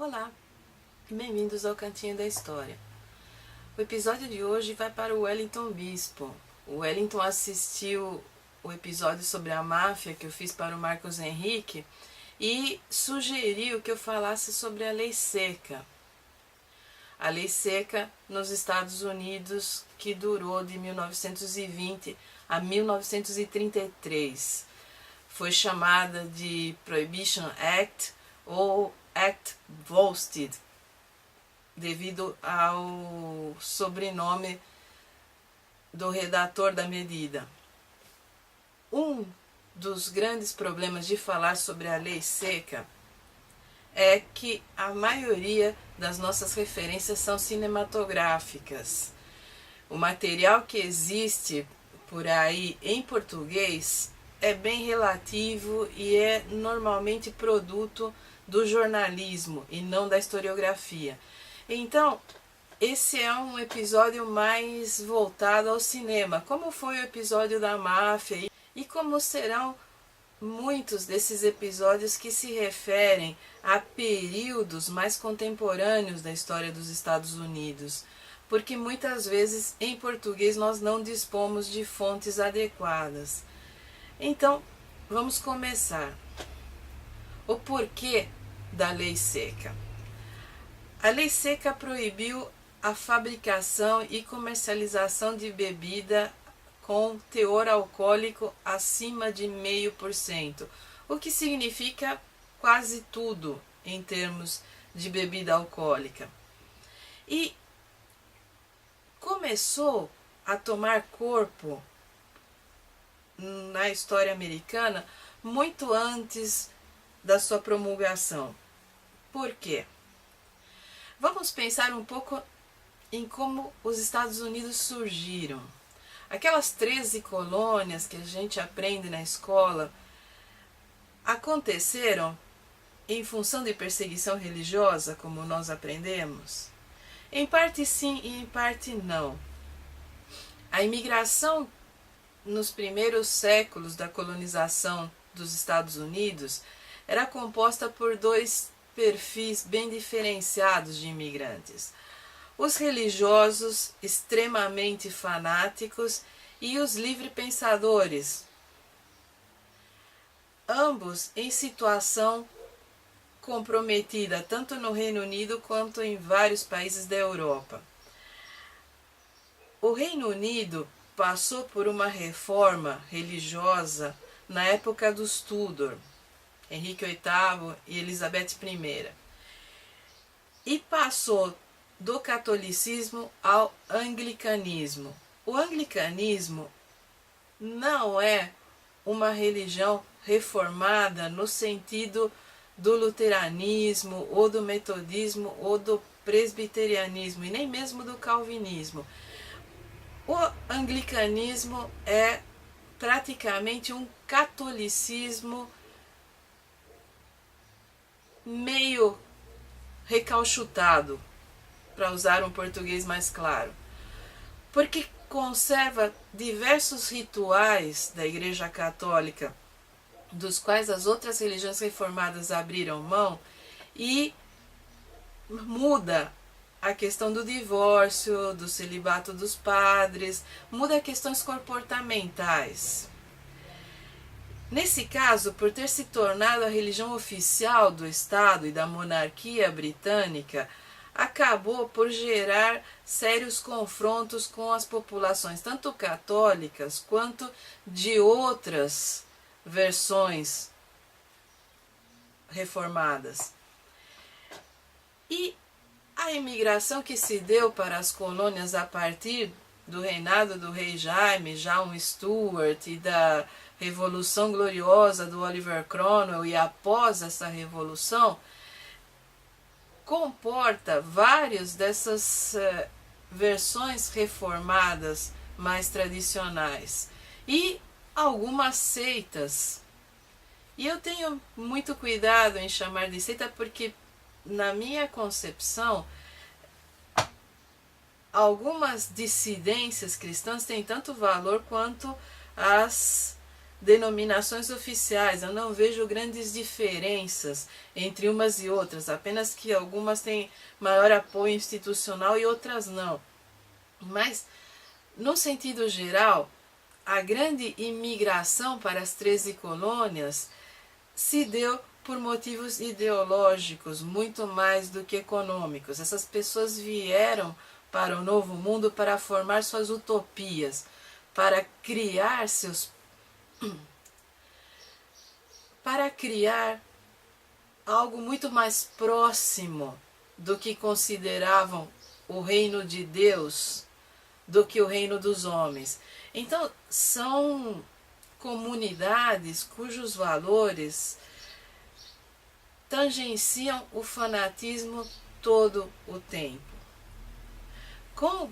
Olá, bem-vindos ao Cantinho da História. O episódio de hoje vai para o Wellington Bispo. O Wellington assistiu o episódio sobre a máfia que eu fiz para o Marcos Henrique e sugeriu que eu falasse sobre a Lei Seca. A Lei Seca nos Estados Unidos, que durou de 1920 a 1933. Foi chamada de Prohibition Act ou Act Volstead, devido ao sobrenome do redator da medida. Um dos grandes problemas de falar sobre a Lei Seca é que a maioria das nossas referências são cinematográficas. O material que existe por aí em português é bem relativo e é normalmente produto do jornalismo e não da historiografia. Então, esse é um episódio mais voltado ao cinema, como foi o episódio da máfia e como serão muitos desses episódios que se referem a períodos mais contemporâneos da história dos Estados Unidos, porque muitas vezes em português nós não dispomos de fontes adequadas. Então, vamos começar. O porquê da Lei Seca. A Lei Seca proibiu a fabricação e comercialização de bebida com teor alcoólico acima de 0,5%, o que significa quase tudo em termos de bebida alcoólica. E começou a tomar corpo na história americana muito antes da sua promulgação. Por quê? Vamos pensar um pouco em como os Estados Unidos surgiram. Aquelas 13 colônias que a gente aprende na escola aconteceram em função de perseguição religiosa, como nós aprendemos? Em parte sim e em parte não. A imigração nos primeiros séculos da colonização dos Estados Unidos era composta por dois perfis bem diferenciados de imigrantes: os religiosos extremamente fanáticos e os livre-pensadores, ambos em situação comprometida tanto no Reino Unido quanto em vários países da Europa. O Reino Unido passou por uma reforma religiosa na época dos Tudor, Henrique VIII e Elizabeth I, e passou do catolicismo ao anglicanismo. O anglicanismo não é uma religião reformada no sentido do luteranismo, ou do metodismo, ou do presbiterianismo, e nem mesmo do calvinismo. O anglicanismo é praticamente um catolicismo meio recalchutado, para usar um português mais claro, porque conserva diversos rituais da Igreja Católica, dos quais as outras religiões reformadas abriram mão, e muda a questão do divórcio, do celibato dos padres, muda questões comportamentais. Nesse caso, por ter se tornado a religião oficial do Estado e da monarquia britânica, acabou por gerar sérios confrontos com as populações, tanto católicas quanto de outras versões reformadas. E a imigração que se deu para as colônias a partir do reinado do rei Jaime, John Stuart, e da Revolução Gloriosa do Oliver Cromwell, e após essa revolução, comporta várias dessas versões reformadas mais tradicionais e algumas seitas. E eu tenho muito cuidado em chamar de seita porque, na minha concepção, algumas dissidências cristãs têm tanto valor quanto as denominações oficiais, eu não vejo grandes diferenças entre umas e outras, apenas que algumas têm maior apoio institucional e outras não. Mas, no sentido geral, a grande imigração para as 13 colônias se deu por motivos ideológicos, muito mais do que econômicos. Essas pessoas vieram para o Novo Mundo para formar suas utopias, para criar algo muito mais próximo do que consideravam o reino de Deus, do que o reino dos homens. Então, são comunidades cujos valores tangenciam o fanatismo todo o tempo. Com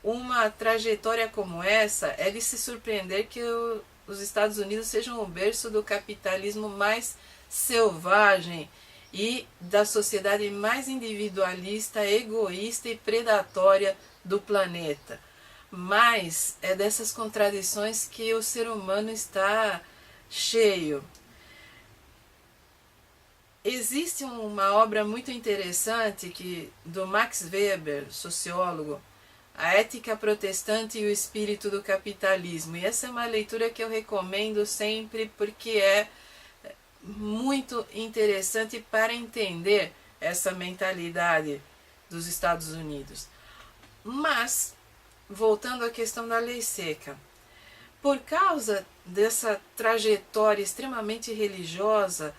uma trajetória como essa, é de se surpreender que os Estados Unidos sejam o berço do capitalismo mais selvagem e da sociedade mais individualista, egoísta e predatória do planeta. Mas é dessas contradições que o ser humano está cheio. Existe uma obra muito interessante do Max Weber, sociólogo, A Ética Protestante e o Espírito do Capitalismo. E essa é uma leitura que eu recomendo sempre porque é muito interessante para entender essa mentalidade dos Estados Unidos. Mas, voltando à questão da lei seca, por causa dessa trajetória extremamente religiosa,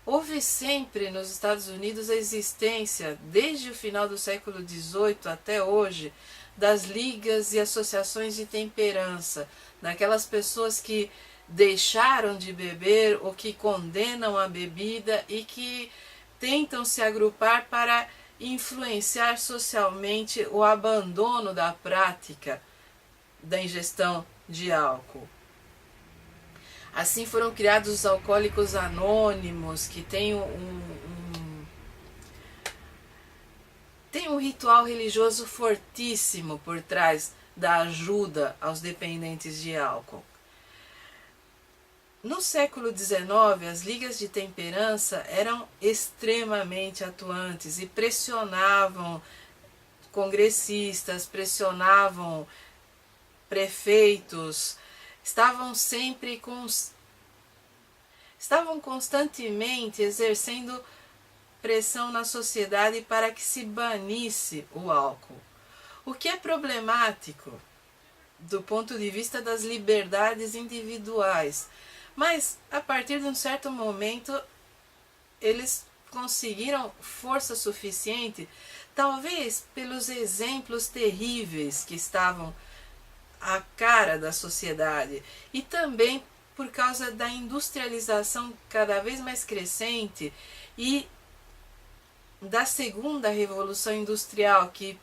houve sempre nos Estados Unidos a existência, desde o final do século XVIII até hoje, das ligas e associações de temperança, daquelas pessoas que deixaram de beber ou que condenam a bebida e que tentam se agrupar para influenciar socialmente o abandono da prática da ingestão de álcool. Assim foram criados os alcoólicos anônimos, que têm um ritual religioso fortíssimo por trás da ajuda aos dependentes de álcool. No século XIX, as ligas de temperança eram extremamente atuantes e pressionavam congressistas, pressionavam prefeitos, estavam constantemente exercendo pressão na sociedade para que se banisse o álcool. O que é problemático do ponto de vista das liberdades individuais. Mas, a partir de um certo momento, eles conseguiram força suficiente, talvez pelos exemplos terríveis que estavam à cara da sociedade e também por causa da industrialização cada vez mais crescente e da segunda revolução industrial, que,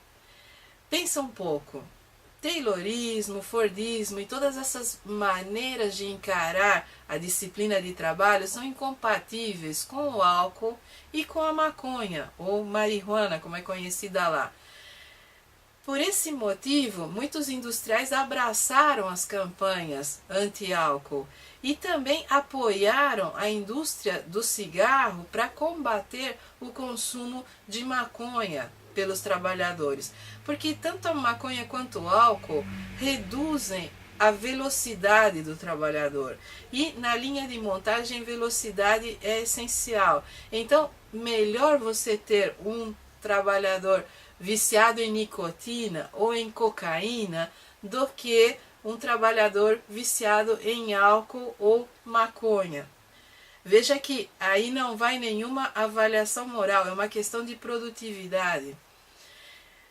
pensa um pouco, Taylorismo, Fordismo e todas essas maneiras de encarar a disciplina de trabalho são incompatíveis com o álcool e com a maconha, ou marihuana, como é conhecida lá. Por esse motivo, muitos industriais abraçaram as campanhas anti-álcool e também apoiaram a indústria do cigarro para combater o consumo de maconha pelos trabalhadores, porque tanto a maconha quanto o álcool reduzem a velocidade do trabalhador, e na linha de montagem velocidade é essencial. Então, melhor você ter um trabalhador viciado em nicotina ou em cocaína do que um trabalhador viciado em álcool ou maconha. Veja que aí não vai nenhuma avaliação moral, é uma questão de produtividade.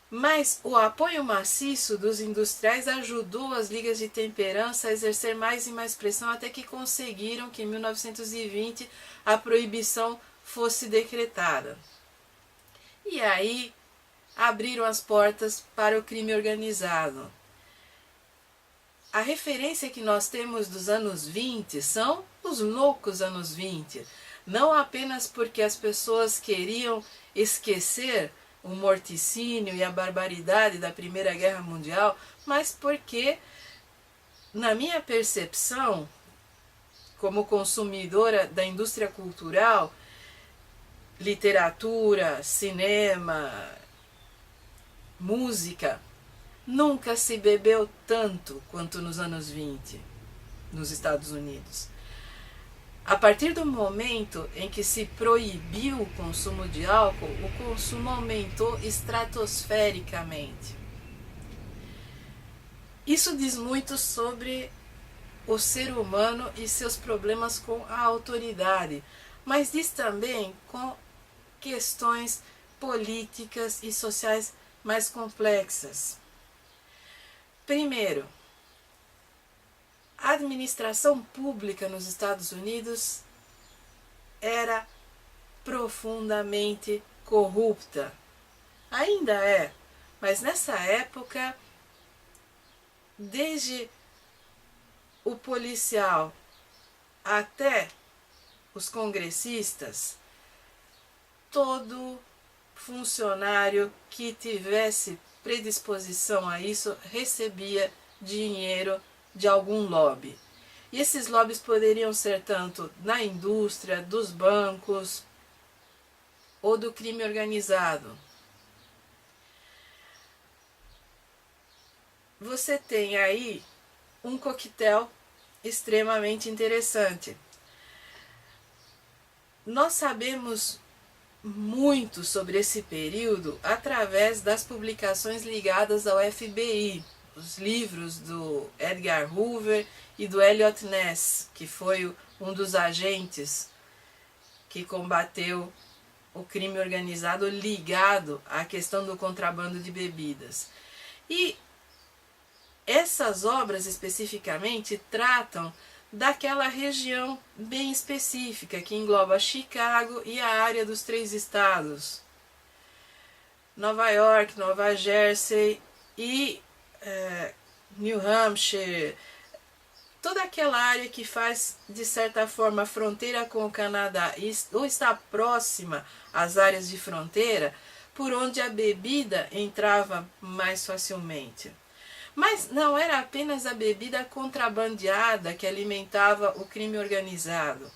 Mas o apoio maciço dos industriais ajudou as ligas de temperança a exercer mais e mais pressão, até que conseguiram que em 1920 a proibição fosse decretada. E aí abriram as portas para o crime organizado. A referência que nós temos dos anos 20 são os loucos anos 20, não apenas porque as pessoas queriam esquecer o morticínio e a barbaridade da Primeira Guerra Mundial, mas porque, na minha percepção, como consumidora da indústria cultural, literatura, cinema, música, nunca se bebeu tanto quanto nos anos 20 nos Estados Unidos. A partir do momento em que se proibiu o consumo de álcool, o consumo aumentou estratosfericamente. Isso diz muito sobre o ser humano e seus problemas com a autoridade, mas diz também com questões políticas e sociais mais complexas. Primeiro, a administração pública nos Estados Unidos era profundamente corrupta. Ainda é, mas nessa época, desde o policial até os congressistas, todo funcionário que tivesse predisposição a isso recebia dinheiro de algum lobby. E esses lobbies poderiam ser tanto na indústria, dos bancos ou do crime organizado. Você tem aí um coquetel extremamente interessante. Nós sabemos muito sobre esse período através das publicações ligadas ao FBI, os livros do Edgar Hoover e do Eliot Ness, que foi um dos agentes que combateu o crime organizado ligado à questão do contrabando de bebidas. E essas obras especificamente tratam daquela região bem específica que engloba Chicago e a área dos 3 estados, Nova York, Nova Jersey e New Hampshire, toda aquela área que faz de certa forma fronteira com o Canadá ou está próxima às áreas de fronteira por onde a bebida entrava mais facilmente. Mas não era apenas a bebida contrabandeada que alimentava o crime organizado.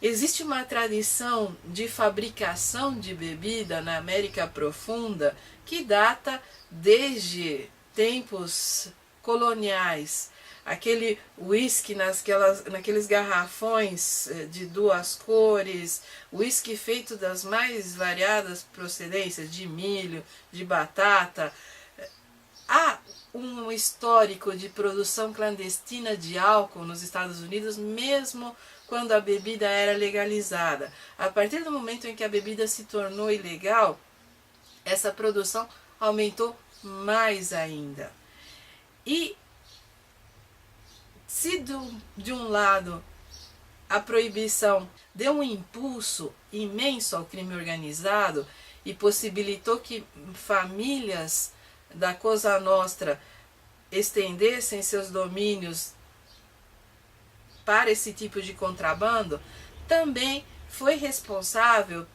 Existe uma tradição de fabricação de bebida na América Profunda que data desde tempos coloniais. Aquele whisky naqueles garrafões de 2 cores, whisky feito das mais variadas procedências, de milho, de batata. Há um histórico de produção clandestina de álcool nos Estados Unidos, mesmo quando a bebida era legalizada. A partir do momento em que a bebida se tornou ilegal, essa produção aumentou mais ainda. E se de um lado a proibição deu um impulso imenso ao crime organizado e possibilitou que famílias da Cosa Nostra estendessem seus domínios para esse tipo de contrabando, também foi responsável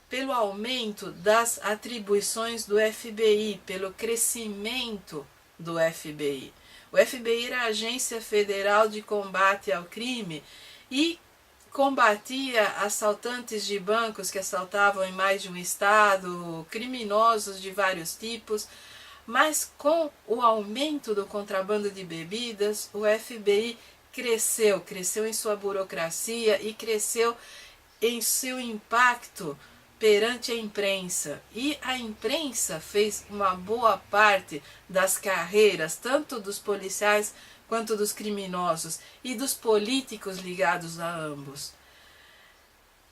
pelo aumento das atribuições do FBI, pelo crescimento do FBI. O FBI era a Agência Federal de Combate ao Crime e combatia assaltantes de bancos que assaltavam em mais de um estado, criminosos de vários tipos, mas com o aumento do contrabando de bebidas, o FBI cresceu em sua burocracia e cresceu em seu impacto perante a imprensa. E a imprensa fez uma boa parte das carreiras, tanto dos policiais quanto dos criminosos e dos políticos ligados a ambos.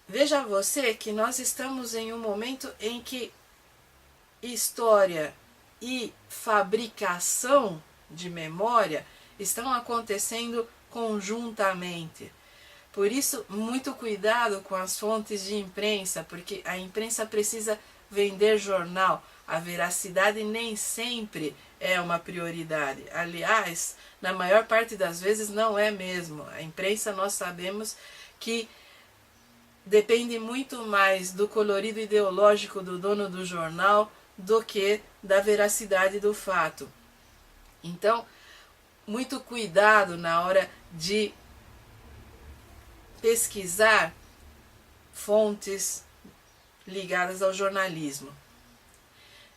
Veja você que nós estamos em um momento em que história e fabricação de memória estão acontecendo conjuntamente. Por isso, muito cuidado com as fontes de imprensa, porque a imprensa precisa vender jornal. A veracidade nem sempre é uma prioridade. Aliás, na maior parte das vezes não é mesmo. A imprensa, nós sabemos que depende muito mais do colorido ideológico do dono do jornal do que da veracidade do fato. Então, muito cuidado na hora de pesquisar fontes ligadas ao jornalismo.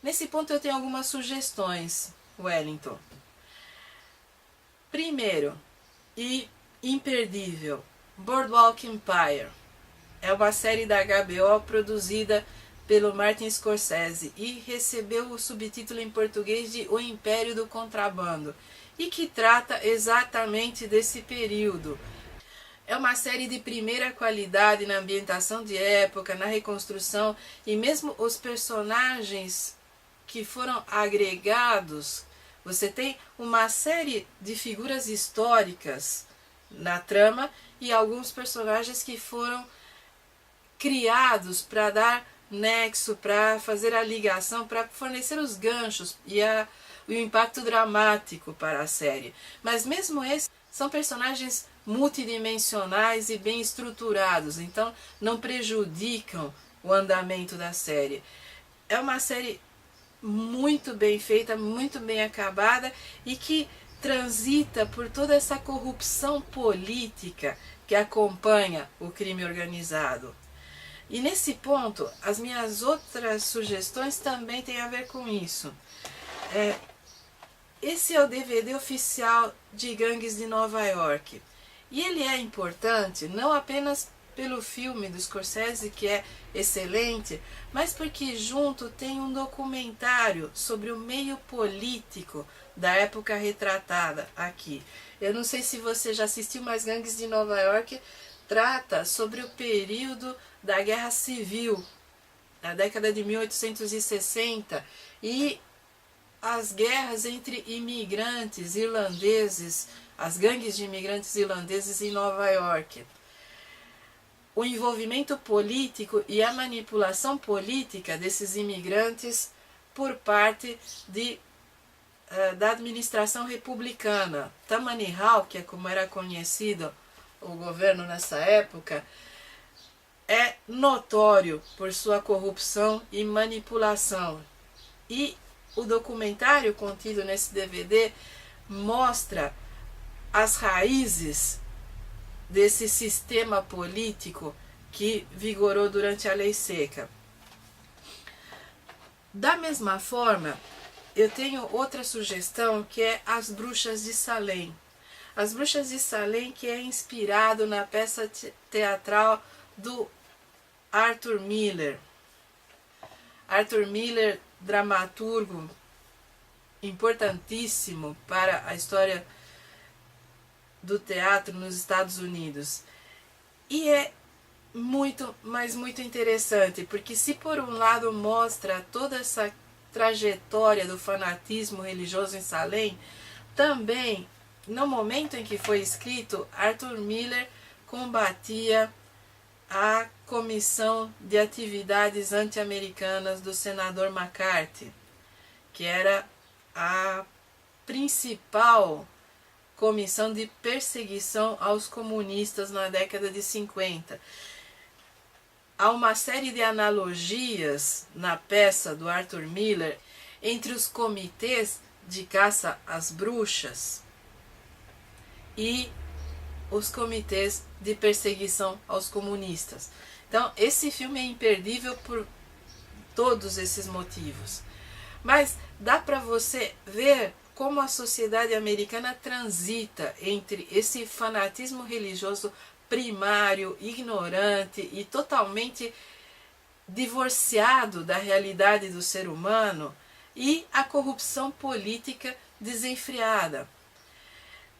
Nesse ponto eu tenho algumas sugestões, Wellington. Primeiro, e imperdível, Boardwalk Empire. É uma série da HBO produzida pelo Martin Scorsese e recebeu o subtítulo em português de O Império do Contrabando, e que trata exatamente desse período. É uma série de primeira qualidade na ambientação de época, na reconstrução, e mesmo os personagens que foram agregados, você tem uma série de figuras históricas na trama e alguns personagens que foram criados para dar nexo, para fazer a ligação, para fornecer os ganchos e o impacto dramático para a série. Mas mesmo esses são personagens multidimensionais e bem estruturados, então não prejudicam o andamento da série. É uma série muito bem feita, muito bem acabada e que transita por toda essa corrupção política que acompanha o crime organizado. E nesse ponto, as minhas outras sugestões também têm a ver com isso. Esse é o DVD oficial de Gangues de Nova York. E ele é importante não apenas pelo filme do Scorsese, que é excelente, mas porque junto tem um documentário sobre o meio político da época retratada aqui. Eu não sei se você já assistiu, mas Gangues de Nova York trata sobre o período da Guerra Civil, na década de 1860, e as guerras entre imigrantes irlandeses, as gangues de imigrantes irlandeses em Nova York. O envolvimento político e a manipulação política desses imigrantes por parte da administração republicana. Tammany Hall, que é como era conhecido o governo nessa época, é notório por sua corrupção e manipulação. E o documentário contido nesse DVD mostra as raízes desse sistema político que vigorou durante a Lei Seca. Da mesma forma, eu tenho outra sugestão, que é As Bruxas de Salem. As Bruxas de Salem, que é inspirado na peça teatral do Arthur Miller. Arthur Miller, dramaturgo importantíssimo para a história do teatro nos Estados Unidos. E é muito, mas muito interessante, porque se por um lado mostra toda essa trajetória do fanatismo religioso em Salem, também, no momento em que foi escrito, Arthur Miller combatia a Comissão de Atividades Anti-Americanas do senador McCarthy, que era a principal comissão de perseguição aos comunistas na década de 50. Há uma série de analogias na peça do Arthur Miller entre os comitês de caça às bruxas e os comitês de perseguição aos comunistas. Então, esse filme é imperdível por todos esses motivos. Mas dá para você ver como a sociedade americana transita entre esse fanatismo religioso primário, ignorante e totalmente divorciado da realidade do ser humano e a corrupção política desenfreada.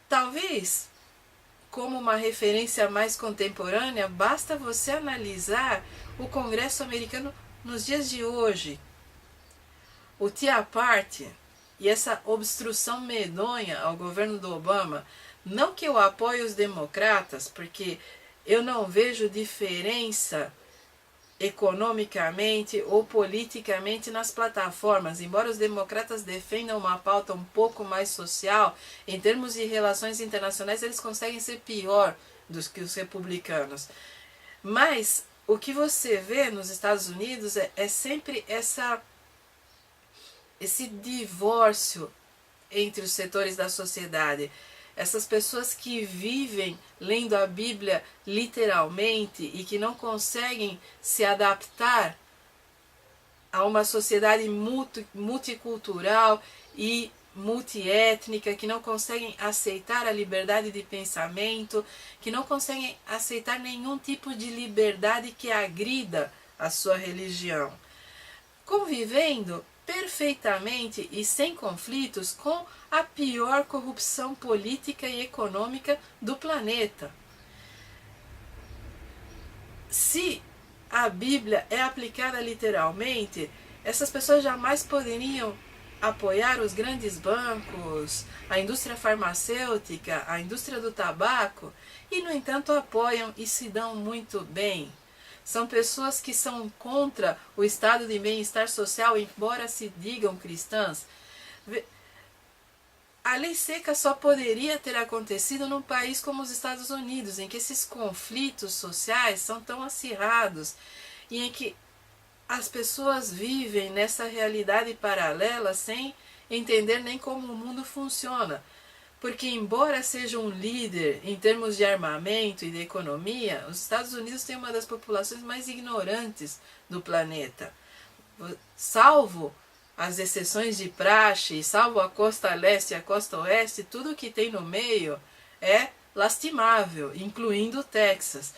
Talvez, como uma referência mais contemporânea, basta você analisar o Congresso americano nos dias de hoje. O Tea Party e essa obstrução medonha ao governo do Obama. Não que eu apoie os democratas, porque eu não vejo diferença economicamente ou politicamente nas plataformas, embora os democratas defendam uma pauta um pouco mais social, em termos de relações internacionais eles conseguem ser pior do que os republicanos. Mas o que você vê nos Estados Unidos é sempre esse divórcio entre os setores da sociedade. Essas pessoas que vivem lendo a Bíblia literalmente e que não conseguem se adaptar a uma sociedade multicultural e multiétnica, que não conseguem aceitar a liberdade de pensamento, que não conseguem aceitar nenhum tipo de liberdade que agrida a sua religião, convivendo perfeitamente e sem conflitos com a pior corrupção política e econômica do planeta. Se a Bíblia é aplicada literalmente, essas pessoas jamais poderiam apoiar os grandes bancos, a indústria farmacêutica, a indústria do tabaco, e no entanto apoiam e se dão muito bem. São pessoas que são contra o estado de bem-estar social, embora se digam cristãs. A lei seca só poderia ter acontecido num país como os Estados Unidos, em que esses conflitos sociais são tão acirrados e em que as pessoas vivem nessa realidade paralela sem entender nem como o mundo funciona. Porque, embora seja um líder em termos de armamento e de economia, os Estados Unidos têm uma das populações mais ignorantes do planeta. Salvo as exceções de praxe, salvo a costa leste e a costa oeste, tudo que tem no meio é lastimável, incluindo o Texas.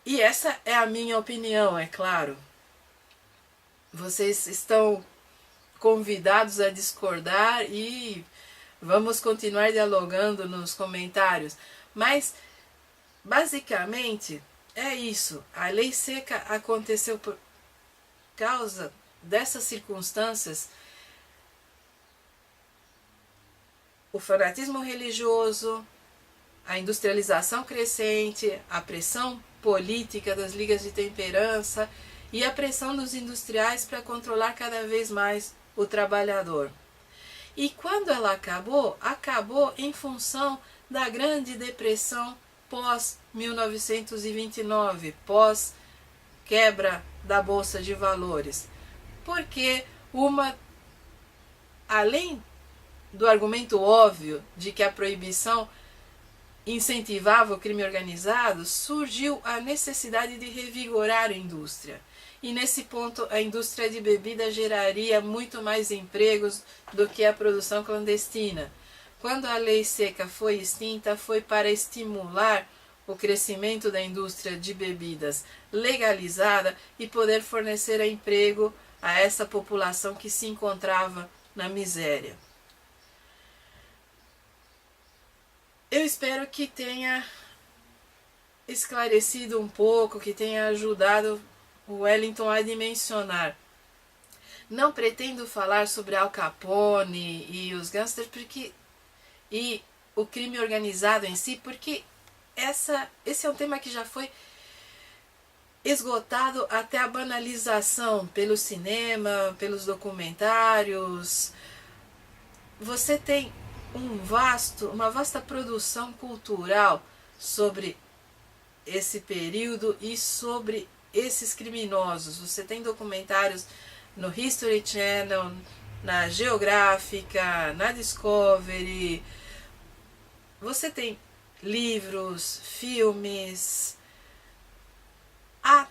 E essa é a minha opinião, é claro. Vocês estão convidados a discordar e vamos continuar dialogando nos comentários. Mas, basicamente, é isso. A lei seca aconteceu por causa dessas circunstâncias. O fanatismo religioso, a industrialização crescente, a pressão política das ligas de temperança e a pressão dos industriais para controlar cada vez mais o trabalhador. E quando ela acabou, acabou em função da Grande Depressão pós-1929, pós-quebra da Bolsa de Valores. Porque além do argumento óbvio de que a proibição incentivava o crime organizado, surgiu a necessidade de revigorar a indústria. E nesse ponto a indústria de bebida geraria muito mais empregos do que a produção clandestina. Quando a lei seca foi extinta, foi para estimular o crescimento da indústria de bebidas legalizada e poder fornecer emprego a essa população que se encontrava na miséria. Eu espero que tenha esclarecido um pouco, que tenha ajudado o Wellington a dimensionar. Não pretendo falar sobre Al Capone e os gangsters e o crime organizado em si, porque esse é um tema que já foi esgotado até a banalização pelo cinema, pelos documentários. Você tem uma vasta produção cultural sobre esse período e sobre esses criminosos. Você tem documentários no History Channel, na Geográfica, na Discovery. Você tem livros, filmes. Há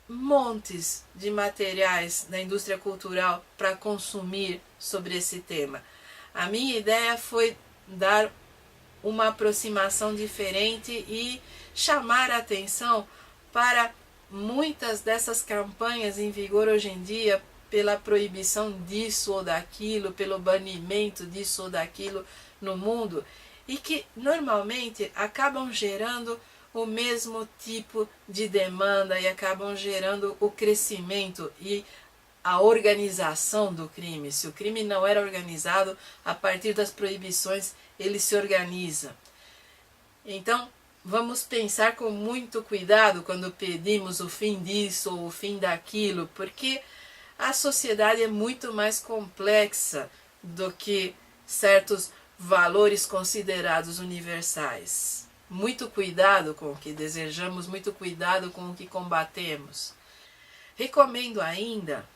montes de materiais na indústria cultural para consumir sobre esse tema. A minha ideia foi dar uma aproximação diferente e chamar a atenção para muitas dessas campanhas em vigor hoje em dia pela proibição disso ou daquilo, pelo banimento disso ou daquilo no mundo, e que normalmente acabam gerando o mesmo tipo de demanda e acabam gerando o crescimento e a organização do crime. Se o crime não era organizado, a partir das proibições ele se organiza. Então, vamos pensar com muito cuidado quando pedimos o fim disso ou o fim daquilo, porque a sociedade é muito mais complexa do que certos valores considerados universais. Muito cuidado com o que desejamos, muito cuidado com o que combatemos. Recomendo ainda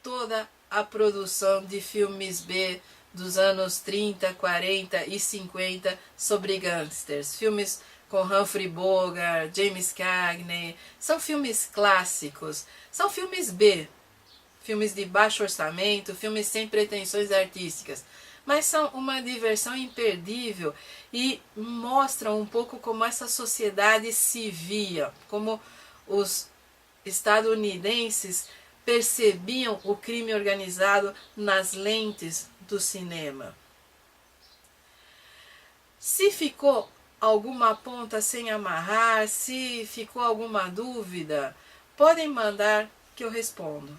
toda a produção de filmes B dos anos 30, 40 e 50 sobre gangsters. Filmes com Humphrey Bogart, James Cagney, são filmes clássicos, são filmes B, filmes de baixo orçamento, filmes sem pretensões artísticas, mas são uma diversão imperdível e mostram um pouco como essa sociedade se via, como os estadunidenses percebiam o crime organizado nas lentes do cinema. Se ficou alguma ponta sem amarrar, se ficou alguma dúvida, podem mandar que eu respondo.